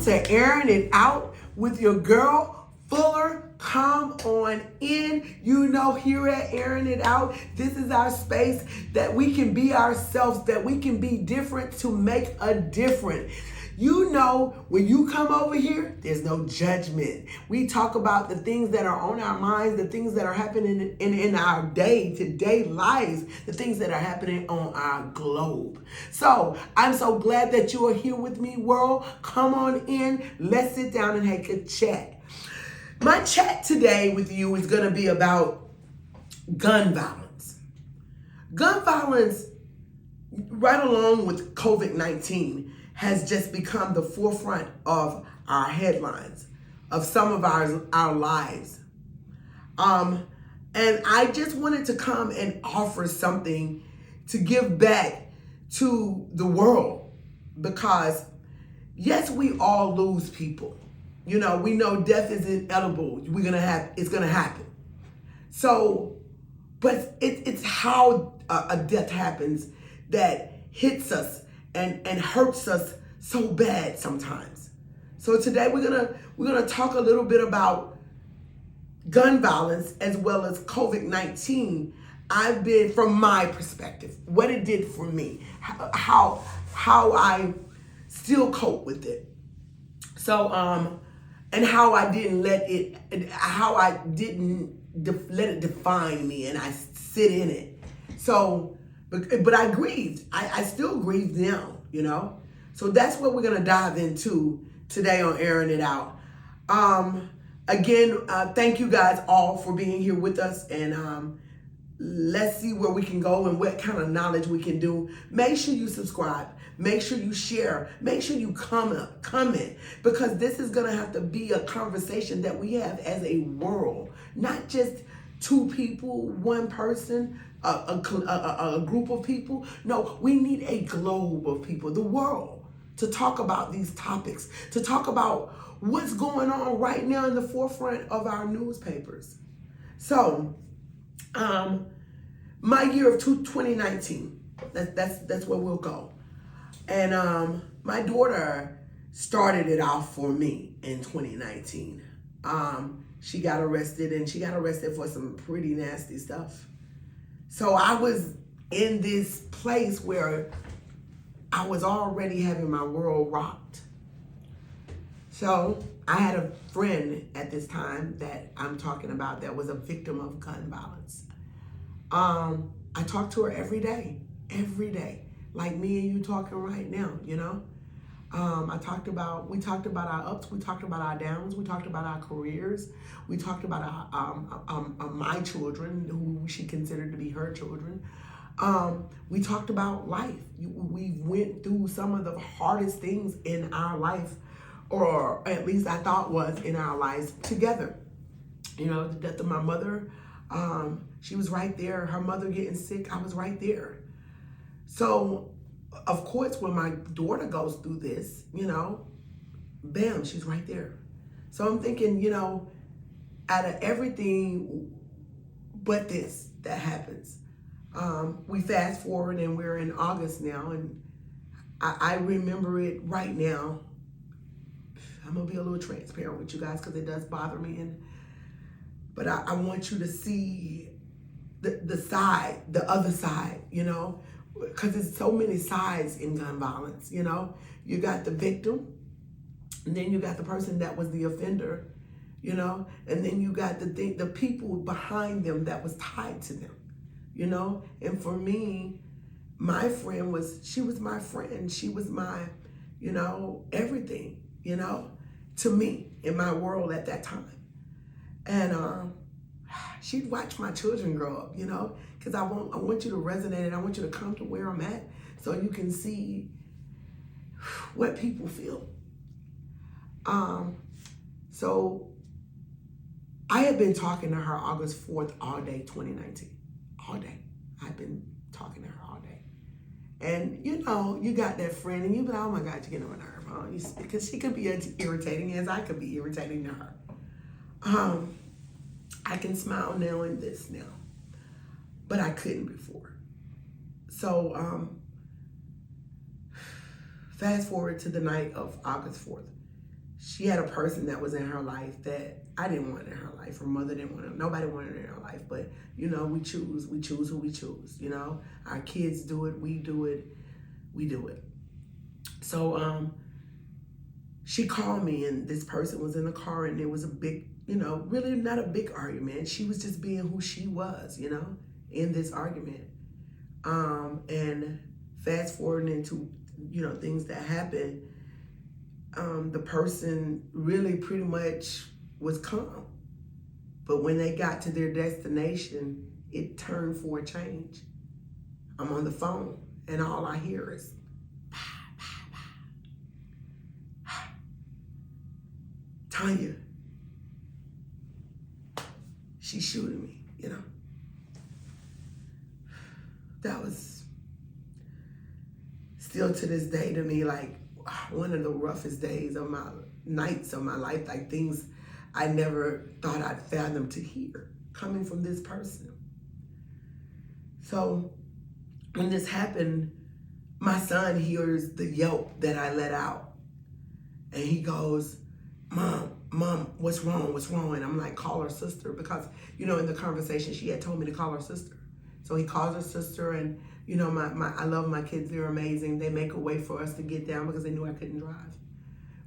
to Airing It Out with your girl, Fuller. Come on in. You know, here at Airing It Out, this is our space that we can be ourselves, that we can be different to make a difference. You know, when you come over here, there's no judgment. We talk about the things that are on our minds, the things that are happening in our day-to-day lives, the things that are happening on our globe. So I'm so glad that you are here with me, world. Come on in. Let's sit down and have a chat. My chat today with you is going to be about gun violence. Gun violence, right along with COVID-19, has just become the forefront of our headlines, of some of our lives. And I just wanted to come and offer something to give back to the world, because yes, we all lose people. You know, we know death is inevitable. It's gonna happen. So, but it's how a death happens that hits us and hurts us so bad sometimes. So today we're gonna talk a little bit about gun violence as well as COVID-19. I've been, from my perspective, what it did for me, how I still cope with it. So and how I didn't let it define me, and I sit in it. So, but I grieved. I still grieve now, you know? So that's what we're gonna dive into today on Airing It Out. Again, thank you guys all for being here with us, and let's see where we can go and what kind of knowledge we can do. Make sure you subscribe. Make sure you share. Make sure you comment, because this is gonna have to be a conversation that we have as a world, not just two people, one person, a group of people. No, we need a globe of people, the world, to talk about these topics, to talk about what's going on right now in the forefront of our newspapers. So, my year of 2019, that's where we'll go. And my daughter started it off for me in 2019. She got arrested, and she got arrested for some pretty nasty stuff. So I was in this place where I was already having my world rocked. So I had a friend at this time that I'm talking about that was a victim of gun violence. I talked to her every day, like me and you talking right now, you know? We talked about our ups, we talked about our downs, we talked about our careers, we talked about my children, who she considered to be her children. We talked about life. We went through some of the hardest things in our life, or at least I thought was in our lives, together. You know, the death of my mother, she was right there. Her mother getting sick, I was right there. So, of course, when my daughter goes through this, you know, bam, she's right there. So I'm thinking, you know, out of everything but this that happens, we fast forward and we're in August now, and I remember it right now. I'm gonna be a little transparent with you guys because it does bother me, but I want you to see the other side, you know, because there's so many sides in gun violence. You know, you got the victim, and then you got the person that was the offender, you know, and then you got the people behind them that was tied to them, you know. And for me, my friend she was my friend. She was my, you know, everything, you know, to me in my world at that time. And she'd watch my children grow up, you know, because I want you to resonate, and I want you to come to where I'm at so you can see what people feel. So I had been talking to her August 4th all day, 2019. All day. I've been talking to her all day. And you know, you got that friend, and you be like, oh my God, you're getting on my nerve, huh? Because she could be irritating as I could be irritating to her. I can smile now in this now, but I couldn't before. So fast forward to the night of August 4th. she had a person that was in her life that I didn't want in her life. Her mother didn't want it. Nobody wanted it in her life. But, you know, we choose who we choose, you know. Our kids do it, we do it, we do it. So she called me, and this person was in the car, and there was a big, you know, really not a big argument. She was just being who she was, you know, in this argument. And fast forwarding into, you know, things that happened, the person really pretty much was calm. But when they got to their destination, it turned for a change. I'm on the phone, and all I hear is, Tanya, she's shooting me, you know. That was still to this day to me like one of the roughest days of my nights of my life, like things I never thought I'd fathom to hear coming from this person. So when this happened, my son hears the yelp that I let out, and he goes, Mom, what's wrong? What's wrong? And I'm like, call her sister, because, you know, in the conversation she had told me to call her sister. So he calls her sister, and, you know, I love my kids. They're amazing. They make a way for us to get down because they knew I couldn't drive.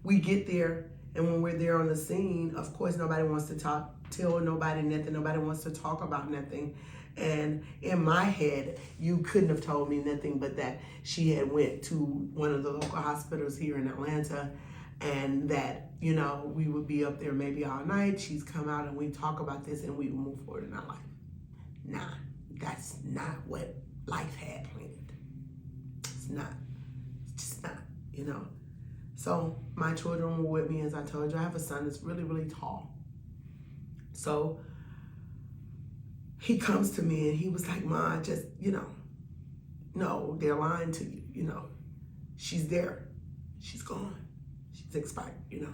We get there, and when we're there on the scene, of course, nobody wants to tell nobody nothing. Nobody wants to talk about nothing. And in my head, you couldn't have told me nothing but that she had went to one of the local hospitals here in Atlanta, and that, you know, we would be up there maybe all night. She's come out and we talk about this and we would move forward in our life. Nah, that's not what life had planned. It's not. It's just not, you know. So my children were with me, as I told you. I have a son that's really, really tall. So he comes to me and he was like, Ma, just, you know, no, they're lying to you, you know. She's there. She's gone. She's expired, you know.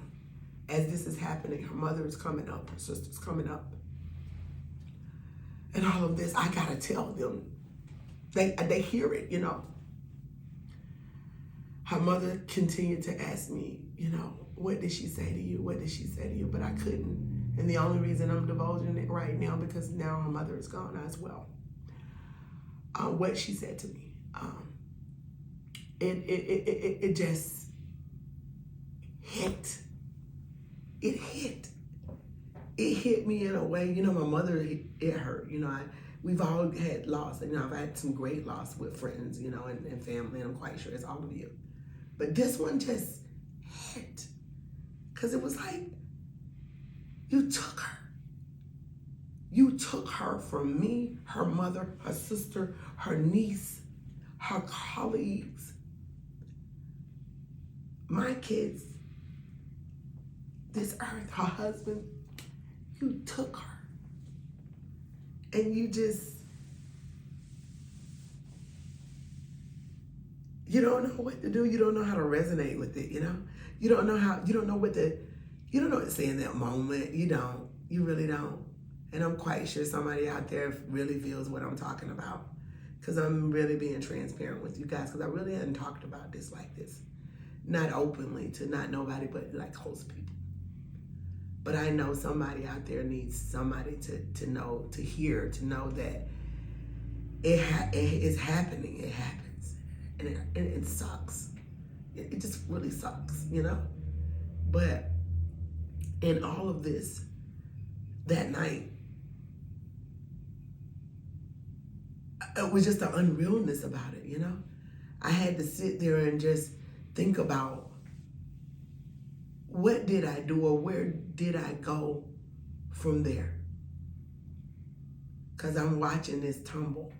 As this is happening, her mother is coming up, her sister's coming up. And all of this, I gotta tell them. They hear it, you know. Her mother continued to ask me, you know, what did she say to you? What did she say to you? But I couldn't. And the only reason I'm divulging it right now, because now her mother is gone as well. What she said to me, it just hit. It hit. It hit me in a way, you know, my mother, it hurt. You know, we've all had loss. You know, I've had some great loss with friends, you know, and family, and I'm quite sure it's all of you. But this one just hit. Because it was like, you took her. You took her from me, her mother, her sister, her niece, her colleagues, my kids, this earth, her husband. You took her. And you don't know what to do. You don't know how to resonate with it, you know? You don't know what to say in that moment. You really don't. And I'm quite sure somebody out there really feels what I'm talking about, because I'm really being transparent with you guys, because I really hadn't talked about this like this. Not openly to not nobody, but like close people. But I know somebody out there needs somebody to know, to hear, to know that it is happening. It happens. And it sucks. It just really sucks, you know? But in all of this, that night, it was just the unrealness about it, you know? I had to sit there and just think about, what did I do, or where did I go from there? Because I'm watching this tumble.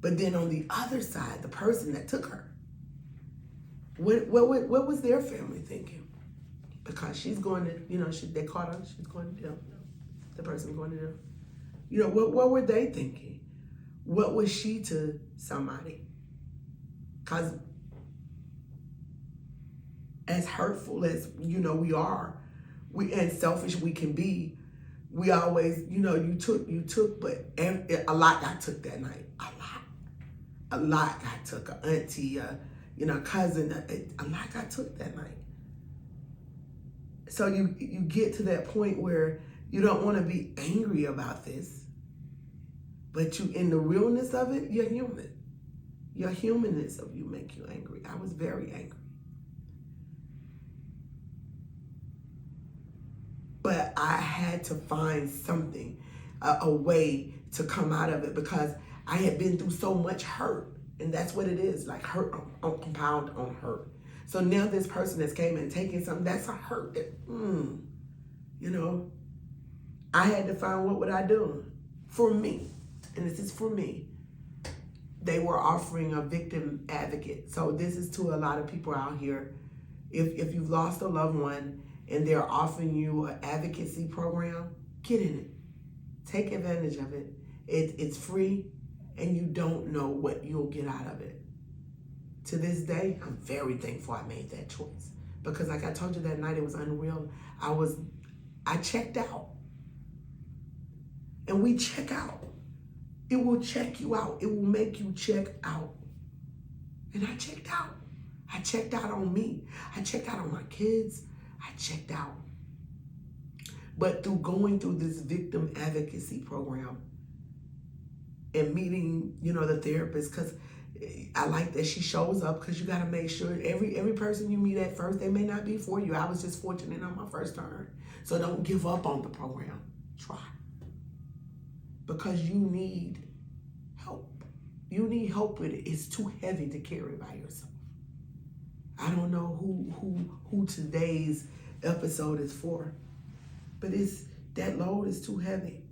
But then on the other side, the person that took her, what was their family thinking? Because she's going to, you know, they caught her, she's going to jail. The person going to jail. You know, what were they thinking? What was she to somebody? Because as hurtful as, you know, we are, and selfish we can be, we always, you know, you took, but a lot got took that night. A lot got took. An auntie, you know, cousin, a lot got took that night. So you get to that point where you don't want to be angry about this, but you, in the realness of it, you're human. Your humanness of you make you angry. I was very angry. But I had to find something, a way to come out of it, because I had been through so much hurt. And that's what it is, like hurt on compound on hurt. So now this person that's came and taken something, that's a hurt that, you know, I had to find what would I do for me. And this is for me. They were offering a victim advocate. So this is to a lot of people out here. If you've lost a loved one and they're offering you an advocacy program, get in it. Take advantage of it. It's free, and you don't know what you'll get out of it. To this day, I'm very thankful I made that choice, because like I told you that night, it was unreal. I checked out. And we check out. It will check you out. It will make you check out. And I checked out. I checked out on me. I checked out on my kids. I checked out. But through going through this victim advocacy program and meeting, the therapist, because I like that she shows up, because you got to make sure every person you meet at first, they may not be for you. I was just fortunate on my first turn. So don't give up on the program. Try. Because you need help. You need help with it. It's too heavy to carry by yourself. I don't know who today's episode is for, but that load is too heavy.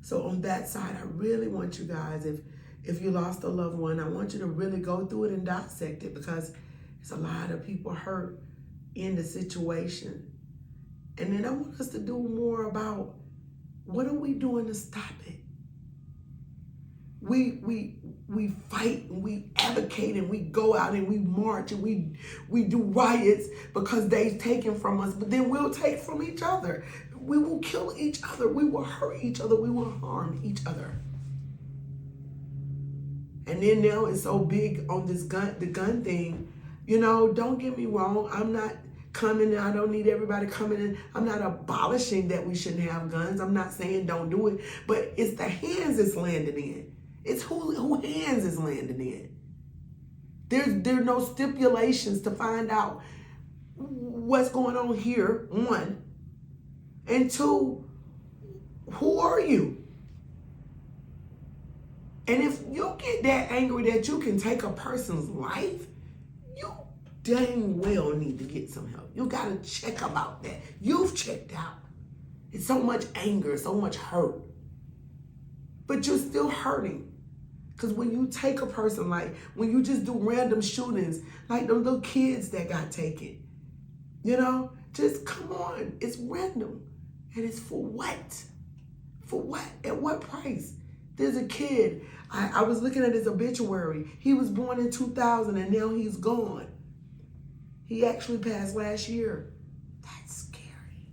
So on that side, I really want you guys, if you lost a loved one, I want you to really go through it and dissect it, because there's a lot of people hurt in the situation. And then I want us to do more about, what are we doing to stop it? We fight and we advocate and we go out and we march and we do riots because they've taken from us, but then we'll take from each other. We will kill each other. We will hurt each other. We will harm each other. And then now it's so big on the gun thing. Don't get me wrong. I'm not coming in. I don't need everybody coming in. I'm not abolishing that we shouldn't have guns. I'm not saying don't do it, but it's the hands it's landing in. It's who hands is landing in. There are no stipulations to find out what's going on here, one. And two, who are you? And if you get that angry that you can take a person's life, you dang well need to get some help. You got to check about that. You've checked out. It's so much anger, so much hurt. But you're still hurting. Because when you take a person, like when you just do random shootings, like the little kids that got taken, just come on. It's random. And it's for what? For what? At what price? There's a kid. I was looking at his obituary. He was born in 2000 and now he's gone. He actually passed last year. That's scary.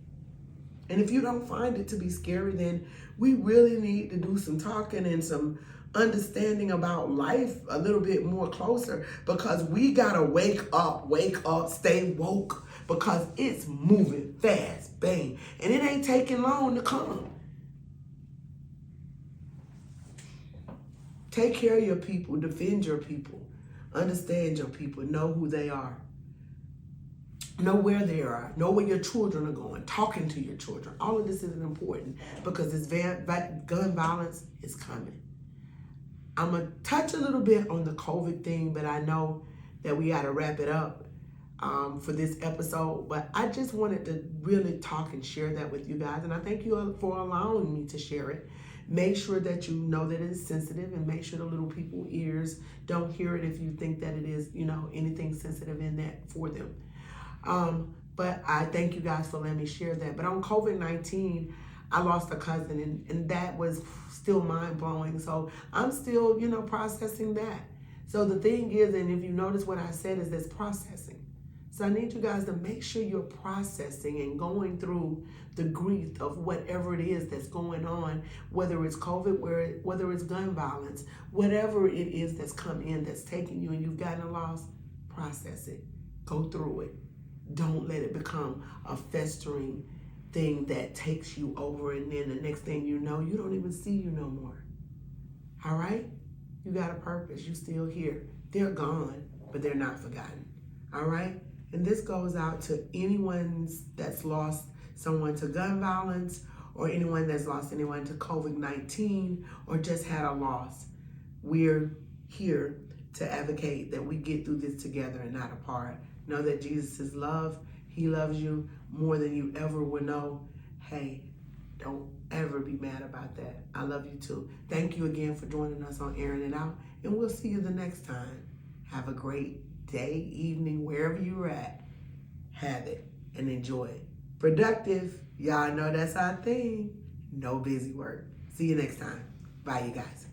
And if you don't find it to be scary, then we really need to do some talking and some understanding about life a little bit more closer, because we gotta wake up, stay woke, because it's moving fast, bang, and it ain't taking long to come. Take care of your people, defend your people, understand your people, know who they are, know where they are, know where your children are going, talking to your children. All of this is important, because this gun violence is coming. I'm going to touch a little bit on the COVID thing, but I know that we got to wrap it up for this episode. But I just wanted to really talk and share that with you guys. And I thank you for allowing me to share it. Make sure that you know that it is sensitive, and make sure the little people's ears don't hear it if you think that it is, anything sensitive in that for them. But I thank you guys for letting me share that. But on COVID-19, I lost a cousin, and that was still mind-blowing. So I'm still, processing that. So the thing is, and if you notice what I said, is this processing. So I need you guys to make sure you're processing and going through the grief of whatever it is that's going on, whether it's COVID, whether it's gun violence, whatever it is that's come in that's taking you and you've gotten a loss, process it. Go through it. Don't let it become a festering thing that takes you over, and then the next thing you know, you don't even see you no more. All right? You got a purpose. You still here. They're gone, but they're not forgotten. All right? And this goes out to anyone that's lost someone to gun violence, or anyone that's lost anyone to COVID-19, or just had a loss. We're here to advocate that we get through this together and not apart. Know that Jesus is love. He loves you more than you ever will know. Hey, don't ever be mad about that. I love you too. Thank you again for joining us on Airin It Out, and we'll see you the next time. Have a great day, evening, wherever you're at. Have it and enjoy it. Productive. Y'all know that's our thing. No busy work. See you next time. Bye, you guys.